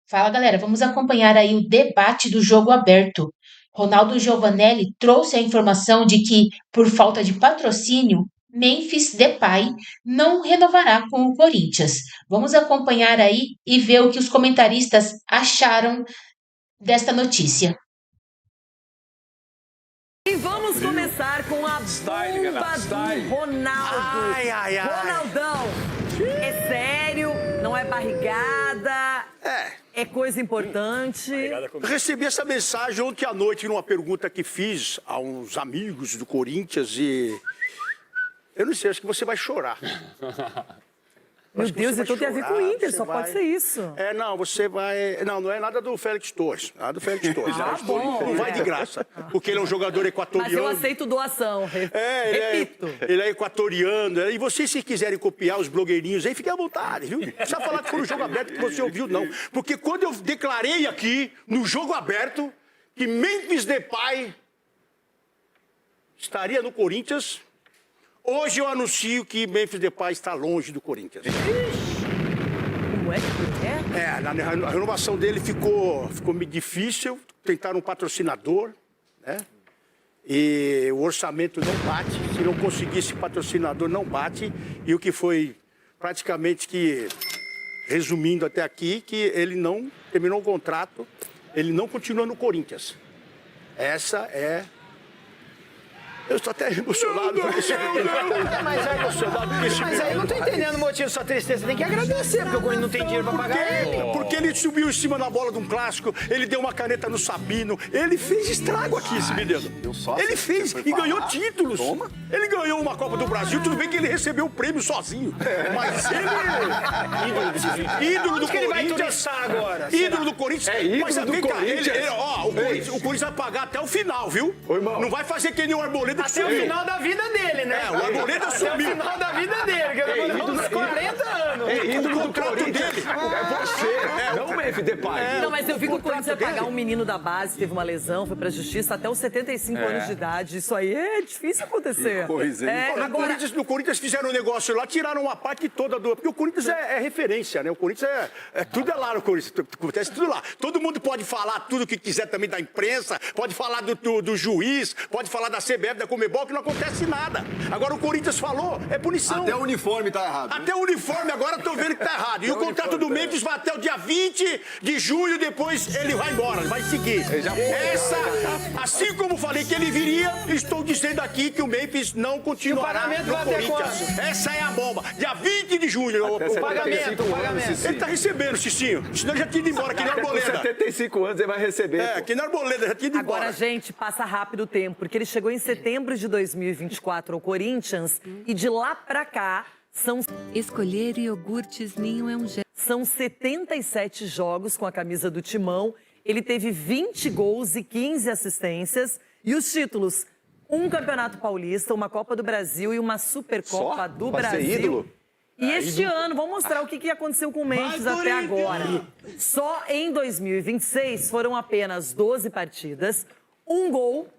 Fala, galera, vamos acompanhar aí o debate do jogo aberto. Ronaldo Giovanelli trouxe a informação de que, por falta de patrocínio, Memphis Depay não renovará com o Corinthians. Vamos acompanhar aí e ver o que os comentaristas acharam desta notícia. E vamos começar com a bomba do Ronaldo. Ronaldão, é sério, não é barrigada, é coisa importante. Eu recebi essa mensagem ontem à noite numa pergunta que fiz a uns amigos do Corinthians e... Eu não sei, acho que você vai chorar. Meu Deus, então tem a ver com o Inter, só pode ser isso. Não, você vai... Não é nada do Félix Torres. Nada do Félix Torres. Bom. Não vai de graça, porque ele é um jogador equatoriano. Mas eu aceito doação, repito. Ele é equatoriano. E vocês, se quiserem copiar os blogueirinhos aí, fiquem à vontade, viu? Não precisa falar que foi no jogo aberto que você ouviu, não. Porque quando eu declarei aqui, no jogo aberto, que Memphis Depay estaria no Corinthians... Hoje eu anuncio que Memphis Depay está longe do Corinthians. Como é que é? A renovação dele ficou meio difícil. Tentaram um patrocinador, né? E o orçamento não bate. Se não conseguir esse patrocinador, não bate. E o que foi praticamente que, resumindo até aqui, que ele não terminou o contrato, ele não continua no Corinthians. Essa é... Eu estou até emocionado. Mas aí eu não tô entendendo o motivo da sua tristeza. Tem que agradecer, porque o Corinthians não tem dinheiro pra pagar ele. Porque ele subiu em cima da bola de um clássico, ele deu uma caneta no Sabino, ele fez estrago aqui, esse menino. Ele fez e ganhou títulos. Ele ganhou uma Copa do Brasil, tudo bem que ele recebeu o prêmio sozinho. Mas ele... Ídolo do Corinthians. Ele vai turistar agora. Ídolo do Corinthians. Mas vem cá, o Corinthians vai pagar até o final, viu? Não vai fazer que nem o Arboleda. Até o final da vida dele, né? O Arboleda sumiu. Até o final da vida dele, que ele vai uns 40 anos. É ídolo do contrato dele. É você, não o Memphis Depay. Não, mas eu vi que o Corinthians vai pagar um menino da base, teve uma lesão, foi pra justiça até os 75 anos de idade. Isso aí é difícil acontecer. No Corinthians fizeram um negócio lá, tiraram uma parte toda do... Porque o Corinthians é referência, né? O Corinthians tudo é lá no Corinthians, acontece tudo lá. Todo mundo pode falar tudo o que quiser também da imprensa, pode falar do juiz, pode falar da CBF, da Comebol, que não acontece nada. Agora o Corinthians falou, é punição. Até o uniforme tá errado. Até o uniforme agora tô vendo que tá errado. E o contrato do Memphis vai até o dia 20 de junho, depois ele vai embora, vai seguir. Assim como falei que ele viria, estou dizendo aqui que o Memphis não continuará no Corinthians. Essa é a bomba. Dia 20 de junho, o pagamento. Ele tá recebendo, Cicinho. Senão ele já tinha ido embora, que nem Arboleda. Com 75 anos ele vai receber. Que nem Arboleda, já tinha ido embora. Agora, gente, passa rápido o tempo, porque ele chegou em setembro de 2024 ao Corinthians e de lá pra cá são... Escolher iogurtes Ninho é um gesto. São 77 jogos com a camisa do Timão. Ele teve 20 gols e 15 assistências. E os títulos, um Campeonato Paulista, uma Copa do Brasil e uma Supercopa do Brasil. Ser ídolo? E este ano, vamos mostrar o que aconteceu com o Memphis até agora. Só em 2026 foram apenas 12 partidas, um gol,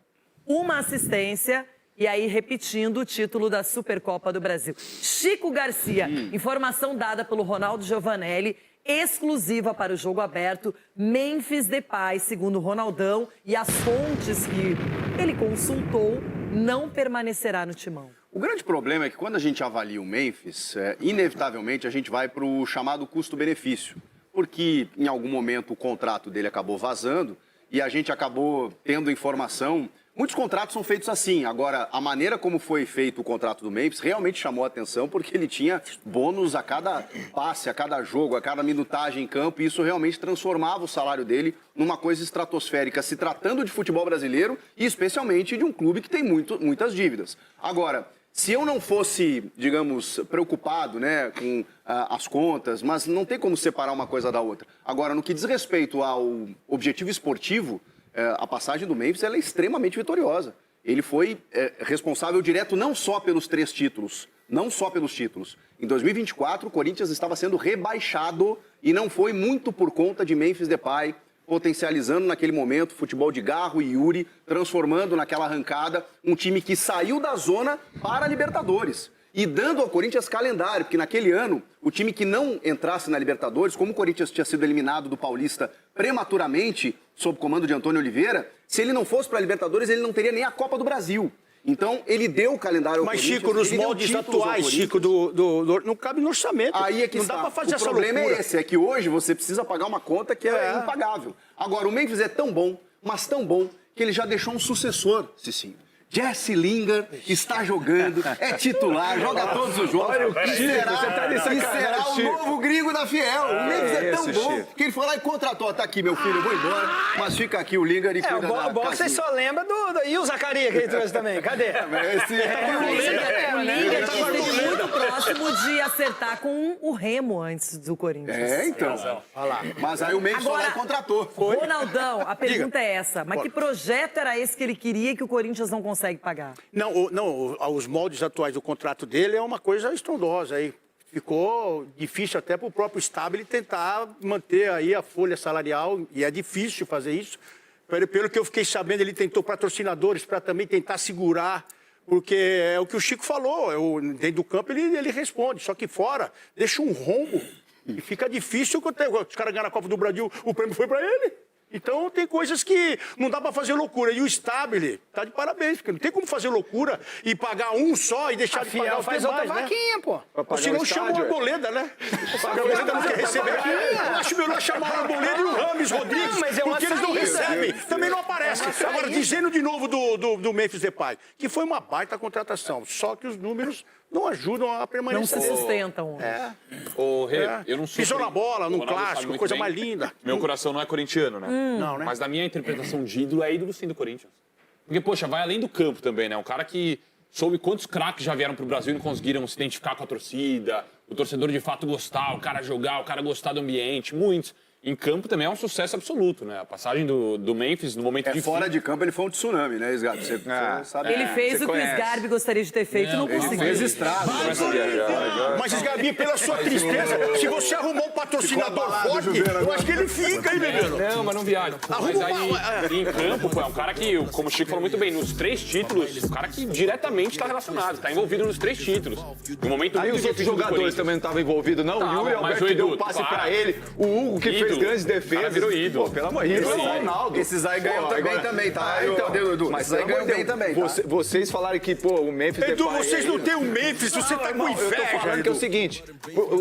uma assistência... E aí, repetindo o título da Supercopa do Brasil. Chico Garcia, informação dada pelo Ronaldo Giovanelli, exclusiva para o jogo aberto. Memphis Depay, segundo o Ronaldão, e as fontes que ele consultou, não permanecerá no Timão. O grande problema é que quando a gente avalia o Memphis, inevitavelmente a gente vai para o chamado custo-benefício. Porque em algum momento o contrato dele acabou vazando e a gente acabou tendo informação... Muitos contratos são feitos assim. Agora, a maneira como foi feito o contrato do Memphis realmente chamou a atenção porque ele tinha bônus a cada passe, a cada jogo, a cada minutagem em campo e isso realmente transformava o salário dele numa coisa estratosférica, se tratando de futebol brasileiro e especialmente de um clube que tem muitas dívidas. Agora, se eu não fosse, digamos, preocupado, né, com as contas, mas não tem como separar uma coisa da outra. Agora, no que diz respeito ao objetivo esportivo, a passagem do Memphis ela é extremamente vitoriosa. Ele foi responsável direto não só pelos 3 títulos, não só pelos títulos. Em 2024, o Corinthians estava sendo rebaixado e não foi muito por conta de Memphis Depay, potencializando naquele momento o futebol de Garro e Yuri, transformando naquela arrancada um time que saiu da zona para a Libertadores. e dando ao Corinthians calendário, porque naquele ano, o time que não entrasse na Libertadores, como o Corinthians tinha sido eliminado do Paulista prematuramente, sob comando de Antônio Oliveira, se ele não fosse para a Libertadores, ele não teria nem a Copa do Brasil. Então, ele deu o calendário ao Mas, Corinthians. Chico, nos moldes atuais, Chico, não cabe no orçamento. Aí é que não está. dá pra fazer o essa problema loucura. é esse, é que hoje você precisa pagar uma conta que é impagável. Agora, o Memphis é tão bom, mas tão bom, que ele já deixou um sucessor, Cicinho. Jesse Lingard está jogando, é titular, joga todos os jogos. Olha o e Chico, será, você tá de e sacanagem, será o Chico. novo gringo da Fiel. O Memphis é tão esse, bom Chico. que ele foi lá e contratou. Tá aqui, meu filho, eu vou embora, mas fica aqui o Lingard e cuida da O bom é que você casinha. só lembra do... E o Zacarias que ele trouxe também? Cadê? Esse O Lingard esteve muito próximo de acertar com o Remo antes do Corinthians. então. Olha lá. Mas aí o Memphis foi lá e contratou. Ronaldão, a pergunta é essa. Mas que projeto era esse que ele queria que o Corinthians não consegue pagar? Não, os moldes atuais do contrato dele é uma coisa estrondosa. Aí ficou difícil até para o próprio Stabile tentar manter aí a folha salarial, e é difícil fazer isso. Pelo que eu fiquei sabendo, ele tentou patrocinadores para também tentar segurar, porque é o que o Chico falou, dentro do campo ele responde, só que fora deixa um rombo e fica difícil quando os caras ganham a Copa do Brasil, o prêmio foi para ele. Então tem coisas que não dá para fazer loucura. E o Stabile tá de parabéns, porque não tem como fazer loucura e pagar um só e deixar de pagar os faz demais, outra né? vaquinha, pô. Ou se não chama o Arboleda, né? O Arboleda não quer receber. Eu acho melhor chamar o Arboleda e o Rames Rodrigues, Não, mas é uma porque eles não saída. recebem. Também não aparece. Agora, dizendo de novo do Memphis Depay, que foi uma baita contratação, só que os números não ajudam a Não permanência. se sustentam. Ô, Rê, eu não sou. Pisou na bola, num O Ronaldo sabe clássico, muito coisa bem. mais linda. Meu coração não é corintiano, né? Não, né? Mas na minha interpretação de ídolo, é ídolo sim do Corinthians. Porque, poxa, vai além do campo também, né? Um cara que soube quantos craques já vieram pro Brasil e não conseguiram se identificar com a torcida, o torcedor de fato gostar, o cara jogar, o cara gostar do ambiente, muitos. Em campo também é um sucesso absoluto, né? A passagem do Memphis no momento de Fora de campo ele foi um tsunami, né, Sgarbi? Você sabe. Ele fez você o que o conhece. Sgarbi gostaria de ter feito e não Ele conseguiu. fez estrago. Mas, Sgarbi, pela sua tristeza, se você arrumou um patrocinador forte, eu acho que ele fica, hein, bebê? Não, mas não viaja. Mas aí, em campo, pô, é um cara que, como o Chico falou muito bem, nos 3 títulos, um cara que diretamente está relacionado, está envolvido nos 3 títulos. No momento Aí muito os outros difícil do jogadores Corinthians. também não estavam envolvidos, não? Tá, O Yuri mas Alberto o que deu Edu, um passe claro. pra ele. O Hugo que fez Ídolo. grandes O cara defesas. virou ídolo. Pô, pelo amor de Deus. Virou ídolo. Ronaldo. Esses aí ganham também, tá? Então, Edu, mas esses aí pelo amor ganham de bem Deus, também, tá? vocês falarem que, pô, o Memphis Edu, Depay vocês é não ídolo. têm o Memphis, você tá com Irmão, eu tô inveja, falando que é o Edu. seguinte,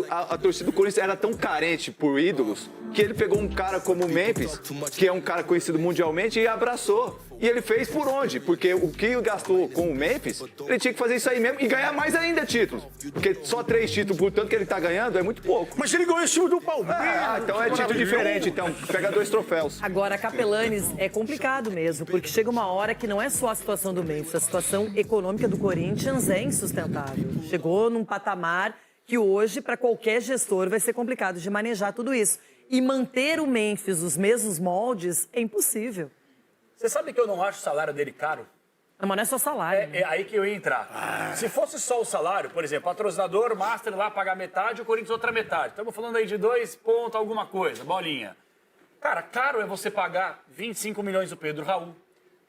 a torcida do Corinthians era tão carente por ídolos que ele pegou um cara como o Memphis, que é um cara conhecido mundialmente, e abraçou. E ele fez por onde? Porque o que ele gastou com o Memphis, ele tinha que fazer isso aí mesmo e ganhar mais ainda títulos. Porque só 3 títulos, por tanto que ele tá ganhando, é muito pouco. Mas ele ganhou esse time do Palmeiras. Então é título diferente, então pega 2 troféus. Agora, Capelanes, é complicado mesmo, porque chega uma hora que não é só a situação do Memphis, a situação econômica do Corinthians é insustentável. Chegou num patamar que hoje, para qualquer gestor, vai ser complicado de manejar tudo isso. E manter o Memphis nos mesmos moldes é impossível. Você sabe que eu não acho o salário dele caro? Não, mas não é só salário. É aí que eu ia entrar. Se fosse só o salário, por exemplo, patrocinador, Master lá pagar metade, o Corinthians outra metade. Estamos falando aí de 2 pontos alguma coisa, bolinha. Cara, caro é você pagar 25 milhões do Pedro Raul.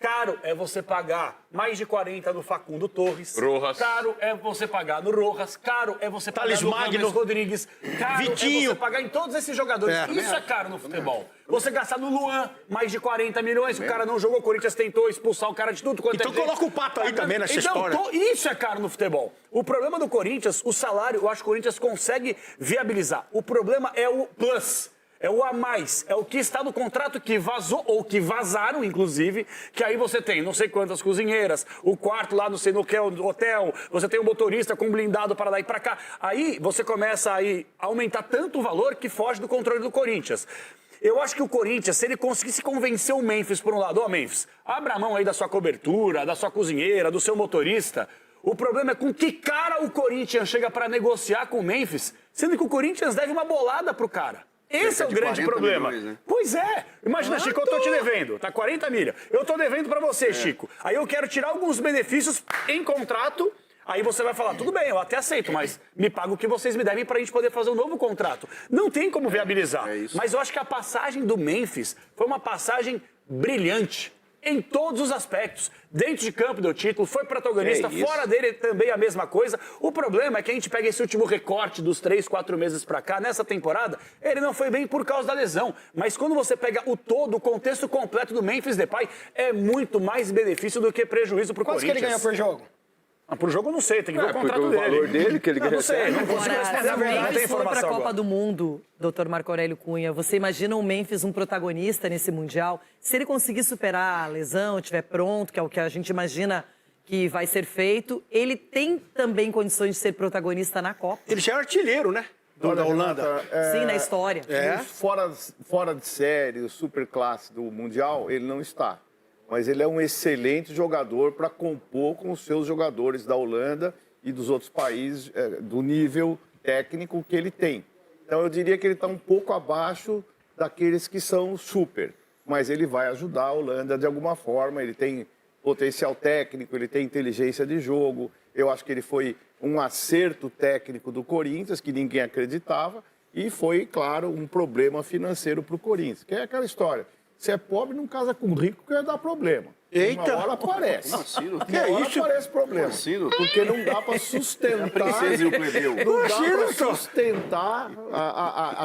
Caro é você pagar mais de 40 no Facundo Torres. Rojas. Caro é você pagar no Rojas. Caro é você pagar Thales no Magno. Rames Rodrigues. Caro Vitinho. é você pagar em todos esses jogadores. Isso é caro no futebol. Você gastar no Luan mais de 40 milhões, o cara não jogou, o Corinthians tentou expulsar o cara de tudo quanto Então é jeito. coloca o Pato aí também nessa história. Isso é caro no futebol. O problema do Corinthians, o salário, eu acho que o Corinthians consegue viabilizar. O problema é o plus. É o a mais, é o que está no contrato que vazou, ou que vazaram, inclusive, que aí você tem não sei quantas cozinheiras, o quarto lá, não sei no que é o hotel, você tem um motorista com blindado para lá e para cá. Aí você começa a aumentar tanto o valor que foge do controle do Corinthians. Eu acho que o Corinthians, se ele conseguisse convencer o Memphis por um lado, Memphis, abra a mão aí da sua cobertura, da sua cozinheira, do seu motorista. O problema é com que cara o Corinthians chega para negociar com o Memphis, sendo que o Corinthians deve uma bolada pro cara. Esse é o grande problema. Milhões, né? Pois é. Imagina, Chico, eu tô te devendo. Tá 40 milha. Eu tô devendo pra você, Chico. Aí eu quero tirar alguns benefícios em contrato. Aí você vai falar, tudo bem, eu até aceito, mas me paga o que vocês me devem pra gente poder fazer um novo contrato. Não tem como viabilizar. É isso. Mas eu acho que a passagem do Memphis foi uma passagem brilhante. em todos os aspectos. Dentro de campo deu título, foi protagonista, fora dele também a mesma coisa. O problema é que a gente pega esse último recorte dos 3, 4 meses pra cá, nessa temporada, ele não foi bem por causa da lesão. Mas quando você pega o todo, o contexto completo do Memphis Depay, é muito mais benefício do que prejuízo pro Corinthians. Quanto que ele ganhou por jogo? Por jogo eu não sei, tem que ver o contrato porque dele. o valor dele que ele Não sei, não consigo Agora, responder se a o verdade, não tem Memphis for para a informação Copa agora. do Mundo, Dr. Marco Aurélio Cunha, você imagina o Memphis um protagonista nesse Mundial? Se ele conseguir superar a lesão, estiver pronto, que é o que a gente imagina que vai ser feito, ele tem também condições de ser protagonista na Copa? Ele já é artilheiro, né? Da Holanda. Sim, na história. Fora de série, o superclasse do Mundial, ele não está. Mas ele é um excelente jogador para compor com os seus jogadores da Holanda e dos outros países do nível técnico que ele tem. Então eu diria que ele está um pouco abaixo daqueles que são super. Mas ele vai ajudar a Holanda de alguma forma, ele tem potencial técnico, ele tem inteligência de jogo. Eu acho que ele foi um acerto técnico do Corinthians, que ninguém acreditava, e foi, claro, um problema financeiro para o Corinthians, que é aquela história. Se é pobre, não casa com rico, que vai dar problema. Eita! Uma hora aparece. Que é isso? Aparece problema. Porque não dá para sustentar. Não dá para sustentar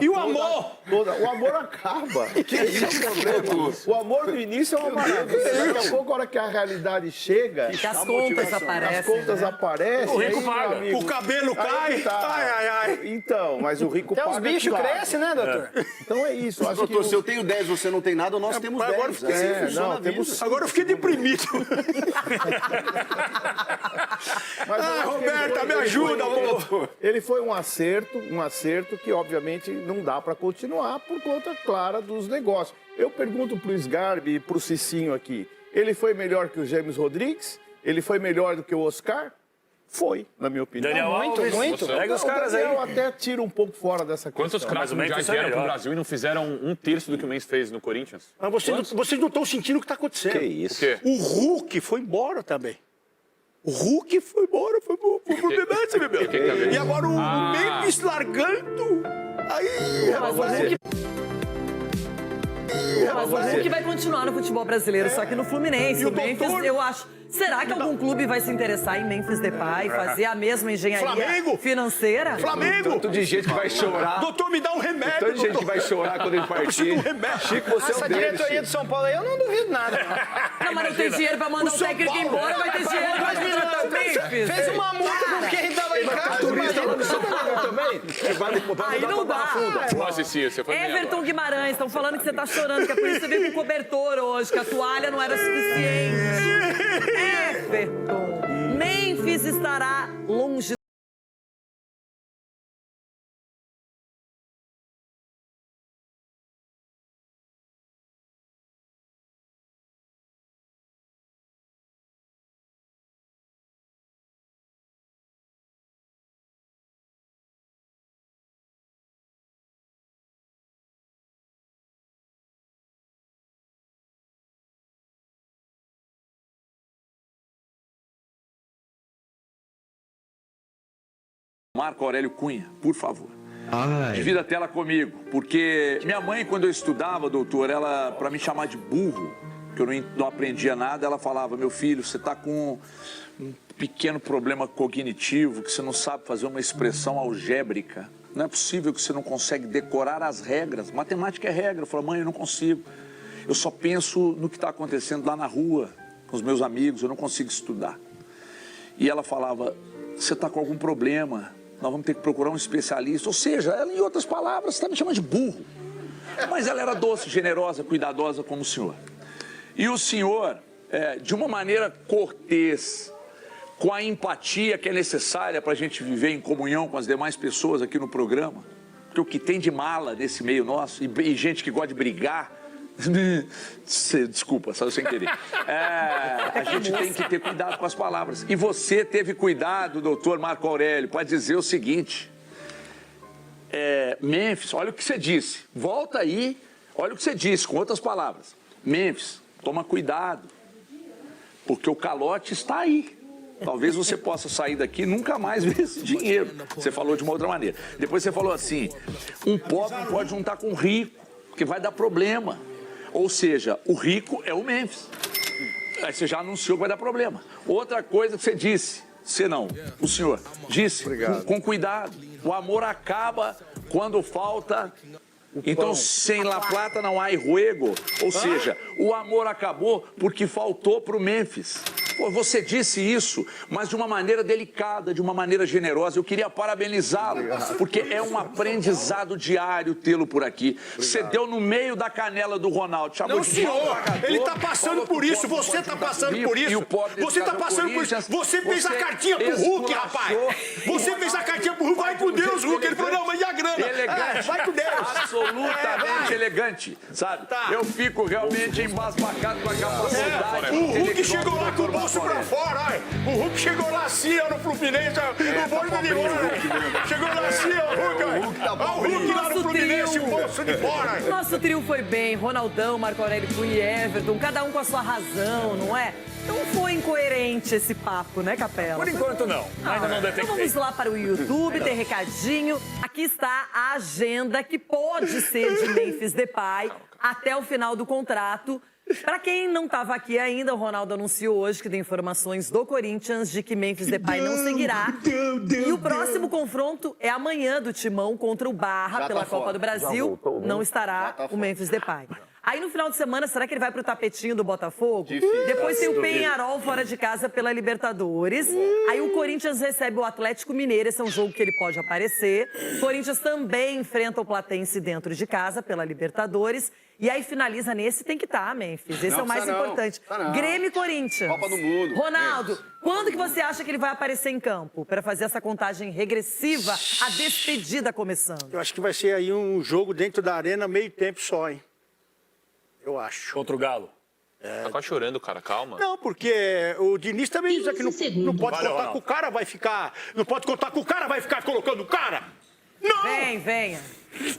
E o amor? O amor acaba. Esse é o problema. O amor no início é uma maravilha. Daqui a pouco, a hora que a realidade chega, Que as contas aparecem. as contas aparecem. O rico aí, paga. meu amigo, O cabelo aí cai. tá. Ai, ai, ai. Então, mas o rico Até paga. os bichos claro. crescem, né, doutor? Então é isso. Acho Doutor, que se eu tenho 10 e você não tem nada, nós temos 10. agora eu fiquei- Assim funciona a vida. Agora eu fiquei deprimido. Mas eu acho que Roberta, me ajuda, amor. Ele foi um acerto que obviamente não dá para continuar por conta clara dos negócios. Eu pergunto pro Sgarbi e pro Cicinho aqui, ele foi melhor que o James Rodrigues? Ele foi melhor do que o Oscar? Foi, na minha opinião. Daniel Alves, muito. Pega os O caras aí. Daniel até tira um pouco fora dessa questão. Quantos craques Mas o Memphis mundiais é vieram pro melhor. Brasil e não fizeram um terço do que o Memphis fez no Corinthians? Mas vocês não estão sentindo o que está acontecendo. Que isso? O quê? O Hulk foi embora também. O Hulk foi embora, foi pro Bebeto, bebê. Que tá vendo? E agora o Memphis largando. Aí, Mas o Hulk... Mas o Hulk vai continuar no futebol brasileiro, só que no Fluminense. E O o Memphis, doutor? eu acho... Será que algum clube vai se interessar em Memphis Depay, fazer a mesma engenharia Flamengo? financeira? Flamengo! Tanto de gente que vai chorar. Doutor, me dá um remédio, Tanto de gente que doutor. vai chorar quando ele preciso de partir. um remédio. Chico, você é Essa um deles, diretoria Chico. de São Paulo aí, eu não duvido nada. Não, mas não tem dinheiro pra mandar o São técnico Paulo, embora, vai ter dinheiro pra contratar o Memphis. Fez uma multa porque ele tava em casa. Turista lá no São Paulo também. Ele vai Aí mudar não pra dá. Barra Funda. Nossa, Cici, você foi bem Everton agora. Guimarães, estão falando que você tá chorando, que é por isso que você veio com cobertor hoje, que a toalha não era suficiente. Everton, Memphis estará longe. Marco Aurélio Cunha, por favor. Divida a tela comigo, porque minha mãe, quando eu estudava, doutor, ela, para me chamar de burro, que eu não aprendia nada, ela falava, meu filho, você está com um pequeno problema cognitivo, que você não sabe fazer uma expressão algébrica. Não é possível que você não consegue decorar as regras. Matemática é regra. Eu falo, mãe, eu não consigo. Eu só penso no que está acontecendo lá na rua, com os meus amigos, eu não consigo estudar. E ela falava, você está com algum problema, nós vamos ter que procurar um especialista. Ou seja, ela, em outras palavras, está me chamando de burro. Mas ela era doce, generosa, cuidadosa como o senhor. E o senhor, de uma maneira cortês, com a empatia que é necessária para a gente viver em comunhão com as demais pessoas aqui no programa, porque o que tem de mala nesse meio nosso, e gente que gosta de brigar, desculpa, só sem querer. A gente tem que ter cuidado com as palavras. E você teve cuidado, doutor Marco Aurélio, para dizer o seguinte: Memphis, olha o que você disse. Volta aí, olha o que você disse, com outras palavras. Memphis, toma cuidado, porque o calote está aí. Talvez você possa sair daqui e nunca mais ver esse dinheiro. Você falou de uma outra maneira. Depois você falou assim, um pobre não pode juntar com um rico, porque vai dar problema. Ou seja, o rico é o Memphis. Aí você já anunciou que vai dar problema. Outra coisa que você disse, você não, o senhor disse, com cuidado, o amor acaba quando falta... Então, sem La Plata não há juego. Ou seja, o amor acabou porque faltou para o Memphis. Pô, você disse isso, mas de uma maneira delicada, de uma maneira generosa. Eu queria parabenizá-lo, porque é um aprendizado diário tê-lo por aqui. Você deu no meio da canela do Ronaldo. Não, senhor, ele está passando por isso, você está passando por isso. Você está passando por isso. Você fez a cartinha pro Hulk, rapaz. Você fez a cartinha pro Hulk, vai com Deus, Hulk. Ele falou, não, mas e a grana? Elegante, vai com Deus. Absolutamente elegante, sabe? Eu fico realmente embasbacado com a capacidade. O Hulk chegou lá com o bolso pra fora, ai. O Hulk chegou lá assim, ó, no Fluminense, o bolso de fora. Chegou lá assim, ó, o Hulk. O Hulk lá no Fluminense, o bolso de fora. Nosso trio foi bem, Ronaldão, Marco Aurélio Cunha e Everton, cada um com a sua razão, não é? Não foi incoerente esse papo, né, Capela? Por enquanto não, ainda não detectei. Então vamos lá para o YouTube, tem recadinho. Aqui está a agenda que pode ser de Memphis Depay até o final do contrato. Para quem não estava aqui ainda, o Ronaldo anunciou hoje que tem informações do Corinthians de que Memphis Depay não seguirá. E o próximo confronto é amanhã do Timão contra o Barra pela Copa do Brasil. Não estará o Memphis Depay. Aí no final de semana, será que ele vai pro tapetinho do Botafogo? Depois tem o Peñarol fora de casa pela Libertadores. Aí o Corinthians recebe o Atlético Mineiro, esse é um jogo que ele pode aparecer. O Corinthians também enfrenta o Platense dentro de casa pela Libertadores. E aí finaliza nesse, tem que estar, Memphis. Esse é o mais importante. Grêmio e Corinthians. Copa do Mundo. Ronaldo, quando que você acha que ele vai aparecer em campo para fazer essa contagem regressiva, a despedida começando? Eu acho que vai ser aí um jogo dentro da arena, meio tempo só, hein? Eu acho. Contra o Galo. Tá quase chorando, cara, calma. Não, porque o Diniz também diz que não pode contar com o cara, vai ficar... Não pode contar com o cara, vai ficar colocando o cara. Não! Venha.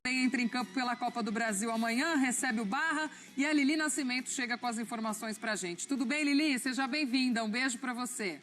Entra em campo pela Copa do Brasil amanhã, recebe o Barra e a Lili Nascimento chega com as informações pra gente. Tudo bem, Lili? Seja bem-vinda. Um beijo pra você.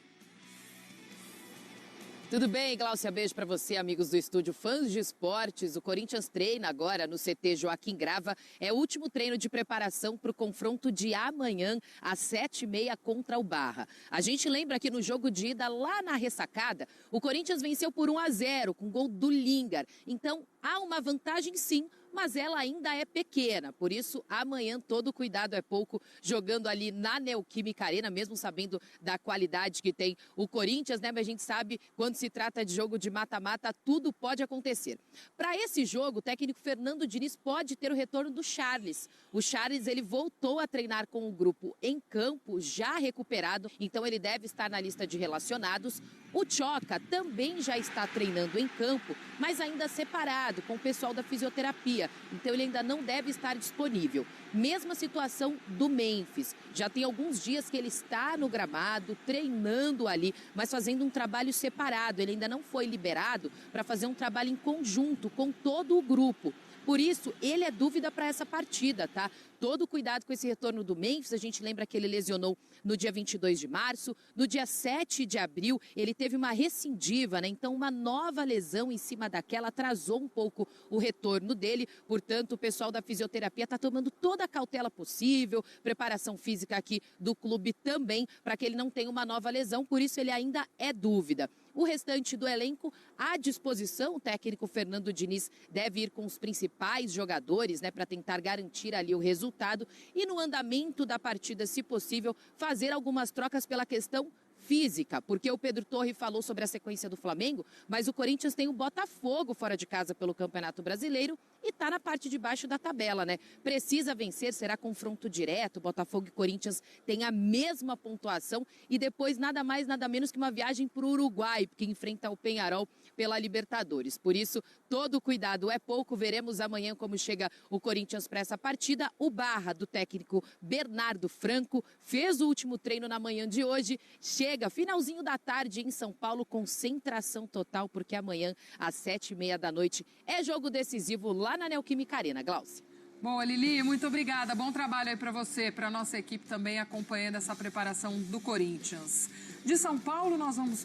Tudo bem, Gláucia? Beijo para você, amigos do estúdio, fãs de esportes. O Corinthians treina agora no CT Joaquim Grava. É o último treino de preparação para o confronto de amanhã, às 7h30, contra o Barra. A gente lembra que no jogo de ida, lá na ressacada, o Corinthians venceu por 1-0, com gol do Lingard. Então, há uma vantagem sim, mas ela ainda é pequena. Por isso, amanhã todo cuidado é pouco, jogando ali na Neoquímica Arena, mesmo sabendo da qualidade que tem o Corinthians, né? Mas a gente sabe, quando se trata de jogo de mata-mata, tudo pode acontecer. Para esse jogo, o técnico Fernando Diniz pode ter o retorno do Charles. O Charles, ele voltou a treinar com o grupo em campo, já recuperado, então ele deve estar na lista de relacionados. O Tchoca também já está treinando em campo, mas ainda separado com o pessoal da fisioterapia. Então ele ainda não deve estar disponível. Mesma situação do Memphis. Já tem alguns dias que ele está no gramado, treinando ali, mas fazendo um trabalho separado. Ele ainda não foi liberado para fazer um trabalho em conjunto com todo o grupo. Por isso, ele é dúvida para essa partida, tá? Todo cuidado com esse retorno do Memphis. A gente lembra que ele lesionou no dia 22 de março. No dia 7 de abril, ele teve uma recidiva, né? Então, uma nova lesão em cima daquela atrasou um pouco o retorno dele. Portanto, o pessoal da fisioterapia está tomando toda a cautela possível. Preparação física aqui do clube também, para que ele não tenha uma nova lesão. Por isso, ele ainda é dúvida. O restante do elenco à disposição, o técnico Fernando Diniz deve ir com os principais jogadores, né, para tentar garantir ali o resultado e no andamento da partida, se possível, fazer algumas trocas pela questão física, porque o Pedro Torre falou sobre a sequência do Flamengo, mas o Corinthians tem o Botafogo fora de casa pelo Campeonato Brasileiro e está na parte de baixo da tabela, né? Precisa vencer, será confronto direto, Botafogo e Corinthians têm a mesma pontuação e depois nada mais, nada menos que uma viagem para o Uruguai, que enfrenta o Peñarol pela Libertadores. Por isso, todo cuidado é pouco, veremos amanhã como chega o Corinthians para essa partida. O Barra, do técnico Bernardo Franco, fez o último treino na manhã de hoje, chega finalzinho da tarde em São Paulo, concentração total, porque amanhã, às 7h30 da noite, é jogo decisivo lá na Neoquímica Arena. Glaucia. Boa, Lili, muito obrigada. Bom trabalho aí para você, para a nossa equipe também acompanhando essa preparação do Corinthians. De São Paulo, nós vamos...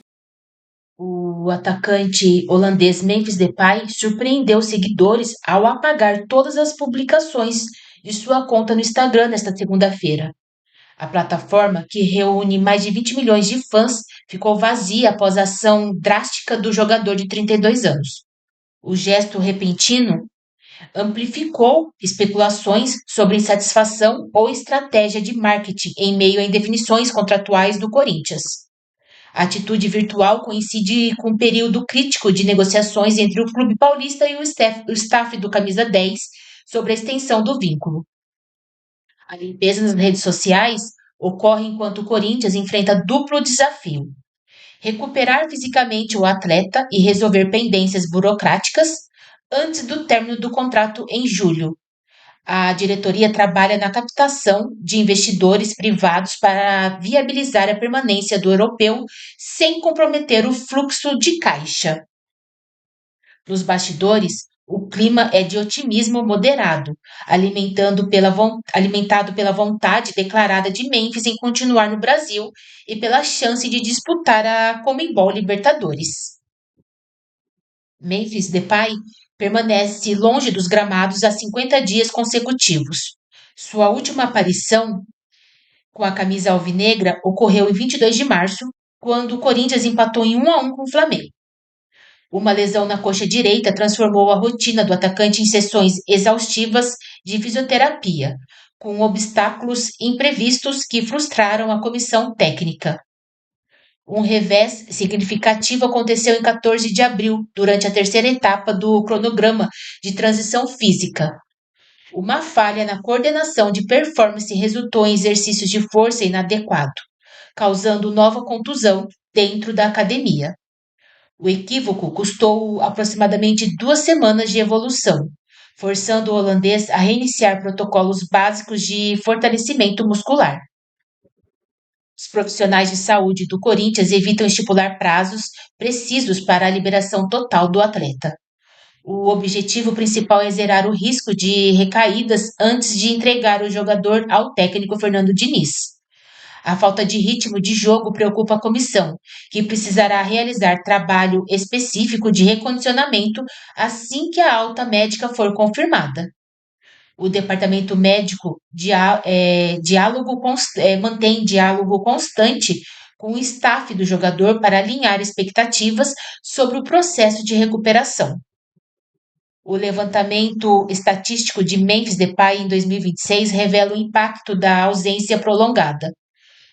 O atacante holandês Memphis Depay surpreendeu seguidores ao apagar todas as publicações de sua conta no Instagram nesta segunda-feira. A plataforma, que reúne mais de 20 milhões de fãs, ficou vazia após a ação drástica do jogador de 32 anos. O gesto repentino amplificou especulações sobre insatisfação ou estratégia de marketing em meio a indefinições contratuais do Corinthians. A atitude virtual coincide com um período crítico de negociações entre o clube paulista e o staff do Camisa 10 sobre a extensão do vínculo. A limpeza nas redes sociais ocorre enquanto o Corinthians enfrenta duplo desafio: recuperar fisicamente o atleta e resolver pendências burocráticas antes do término do contrato em julho. A diretoria trabalha na captação de investidores privados para viabilizar a permanência do europeu sem comprometer o fluxo de caixa. Nos bastidores, o clima é de otimismo moderado, alimentado pela vontade declarada de Memphis em continuar no Brasil e pela chance de disputar a Conmebol Libertadores. Memphis Depay permanece longe dos gramados há 50 dias consecutivos. Sua última aparição com a camisa alvinegra ocorreu em 22 de março, quando o Corinthians empatou em 1-1 com o Flamengo. Uma lesão na coxa direita transformou a rotina do atacante em sessões exaustivas de fisioterapia, com obstáculos imprevistos que frustraram a comissão técnica. Um revés significativo aconteceu em 14 de abril, durante a terceira etapa do cronograma de transição física. Uma falha na coordenação de performance resultou em exercícios de força inadequado, causando nova contusão dentro da academia. O equívoco custou aproximadamente 2 semanas de evolução, forçando o holandês a reiniciar protocolos básicos de fortalecimento muscular. Os profissionais de saúde do Corinthians evitam estipular prazos precisos para a liberação total do atleta. O objetivo principal é zerar o risco de recaídas antes de entregar o jogador ao técnico Fernando Diniz. A falta de ritmo de jogo preocupa a comissão, que precisará realizar trabalho específico de recondicionamento assim que a alta médica for confirmada. O departamento médico mantém diálogo constante com o staff do jogador para alinhar expectativas sobre o processo de recuperação. O levantamento estatístico de Memphis Depay em 2026 revela o impacto da ausência prolongada.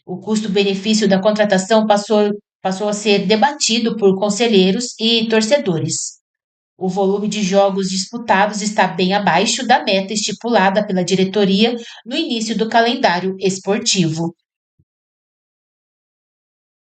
O custo-benefício da contratação passou a ser debatido por conselheiros e torcedores. O volume de jogos disputados está bem abaixo da meta estipulada pela diretoria no início do calendário esportivo.